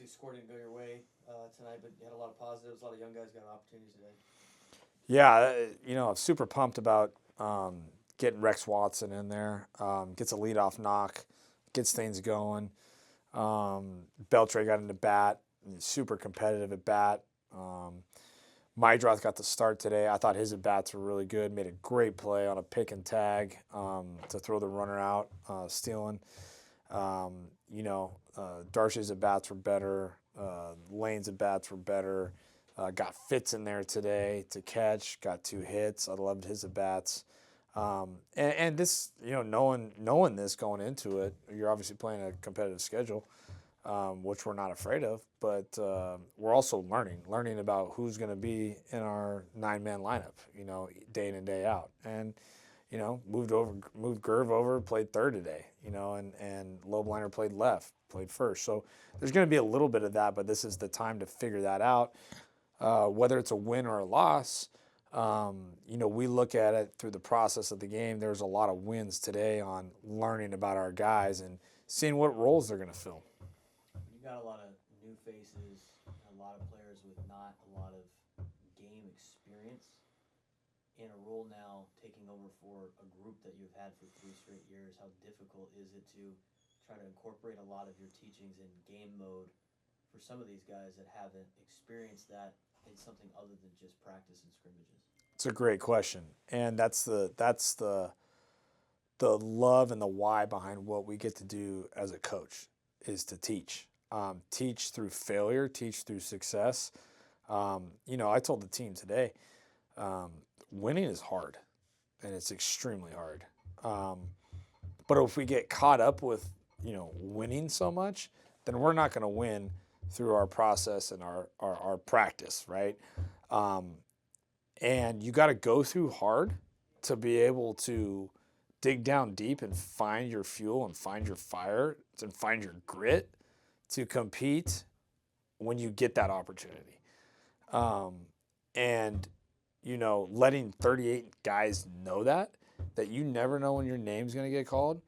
obviously score didn't go your way tonight, but you had a lot of positives. A lot of young guys got opportunities today. Yeah, super pumped about getting Rex Watson in there. Gets a leadoff knock, gets things going. Beltre got into bat, super competitive at bat. Mydroth got the start today. I thought his at bats were really good. Made a great play on a pick and tag to throw the runner out, stealing. Darcy's at bats were better. Lane's at bats were better. Got Fitz in there today to catch. Got 2 hits. I loved his at bats. And this, knowing this going into it, you're obviously playing a competitive schedule, which we're not afraid of. But we're also learning about who's going to be in our 9-man lineup, day in and day out. And moved Gerv over, played third today, and Lobliner played first. So there's going to be a little bit of that, but this is the time to figure that out. Whether it's a win or a loss, we look at it through the process of the game. There's a lot of wins today on learning about our guys and seeing what roles they're going to fill. You got a lot of new faces, a lot of players with not a lot of game experience in a role now taking over for a group that you've had for 3 straight years. How difficult is it to try to incorporate a lot of your teachings in game mode for some of these guys that haven't experienced that in something other than just practice and scrimmages? It's a great question, and that's the love and the why behind what we get to do as a coach is to teach. Teach through failure, teach through success. I told the team today, winning is hard, and it's extremely hard. But if we get caught up with, winning so much, then we're not going to win through our process and our practice, right? And you got to go through hard to be able to dig down deep and find your fuel and find your fire and find your grit to compete when you get that opportunity. And letting 38 guys know that you never know when your name's going to get called,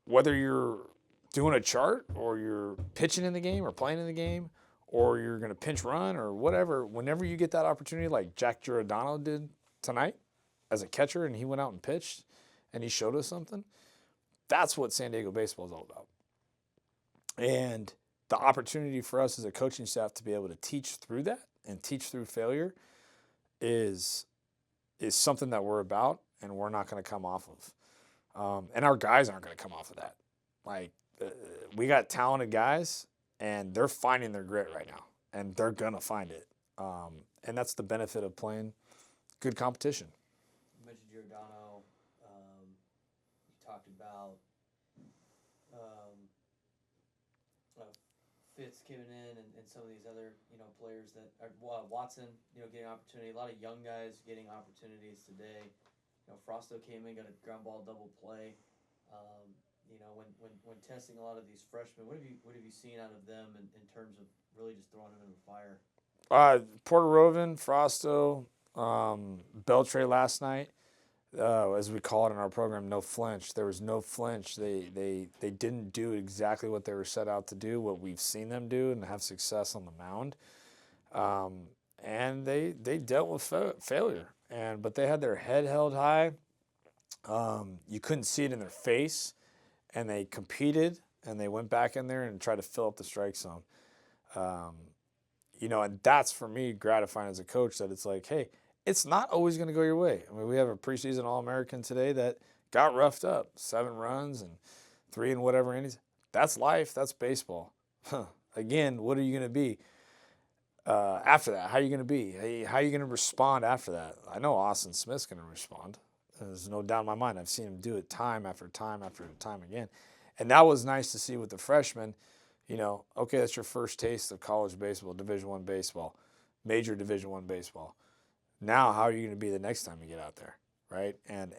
whether you're doing a chart or you're pitching in the game or playing in the game or you're going to pinch run or whatever, whenever you get that opportunity like Jack Giordano did tonight as a catcher and he went out and pitched and he showed us something, that's what San Diego baseball is all about. And the opportunity for us as a coaching staff to be able to teach through that and teach through failure is something that we're about and we're not going to come off of. And our guys aren't going to come off of that. We got talented guys, and they're finding their grit right now, and they're going to find it. And that's the benefit of playing good competition. You mentioned Giordano. You talked about Fitz coming in and some of these other, players that are Watson, getting opportunity. A lot of young guys getting opportunities today. Frosto came in, got a ground ball double play. When testing a lot of these freshmen, what have you seen out of them in terms of really just throwing them in the fire? Porter-Rovin, Frosto, Beltre last night, as we call it in our program, no flinch. There was no flinch. They didn't do exactly what they were set out to do, what we've seen them do and have success on the mound. And they dealt with failure. But they had their head held high. You couldn't see it in their face. And they competed, and they went back in there and tried to fill up the strike zone. And that's, for me, gratifying as a coach, that it's like, hey, it's not always going to go your way. I mean, we have a preseason All-American today that got roughed up, 7 runs and 3 and whatever innings. That's life. That's baseball. Again, what are you going to be after that? How are you going to be? How are you going to respond after that? I know Austin Smith's going to respond. There's no doubt in my mind. I've seen him do it time after time after time again. And that was nice to see with the freshmen. Okay, that's your first taste of college baseball, Division I baseball, major Division I baseball. Now, how are you going to be the next time you get out there, right? And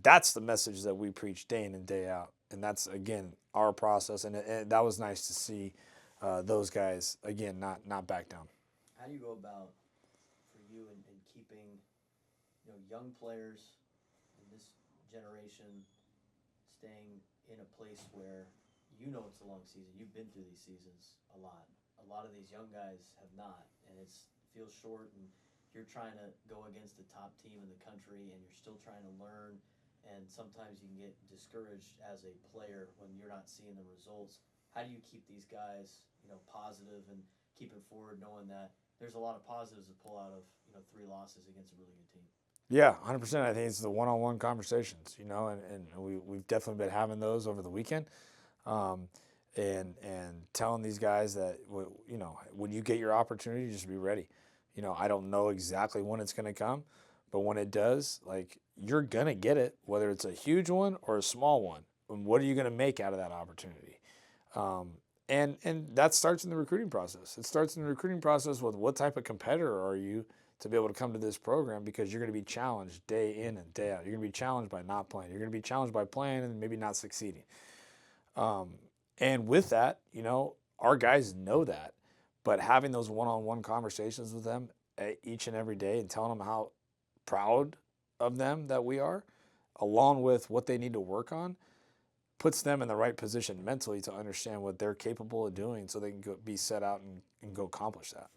that's the message that we preach day in and day out. And that's, again, our process. And that was nice to see those guys, again, not back down. How do you go about, for you, in keeping young players in this generation staying in a place where you know it's a long season. You've been through these seasons a lot. A lot of these young guys have not, and it feels short. And you're trying to go against the top team in the country, and you're still trying to learn. And sometimes you can get discouraged as a player when you're not seeing the results. How do you keep these guys, positive and keeping forward, knowing that there's a lot of positives to pull out of 3 losses against a really good team? Yeah, 100%. I think it's the one-on-one conversations, and we've definitely been having those over the weekend, and telling these guys that when you get your opportunity, just be ready. I don't know exactly when it's going to come, but when it does, like, you're going to get it, whether it's a huge one or a small one. And what are you going to make out of that opportunity? And that starts in the recruiting process. It starts in the recruiting process with what type of competitor are you to be able to come to this program, because you're going to be challenged day in and day out. You're going to be challenged by not playing. You're going to be challenged by playing and maybe not succeeding. And with that, our guys know that. But having those one-on-one conversations with them each and every day and telling them how proud of them that we are, along with what they need to work on, puts them in the right position mentally to understand what they're capable of doing so they can be set out and go accomplish that.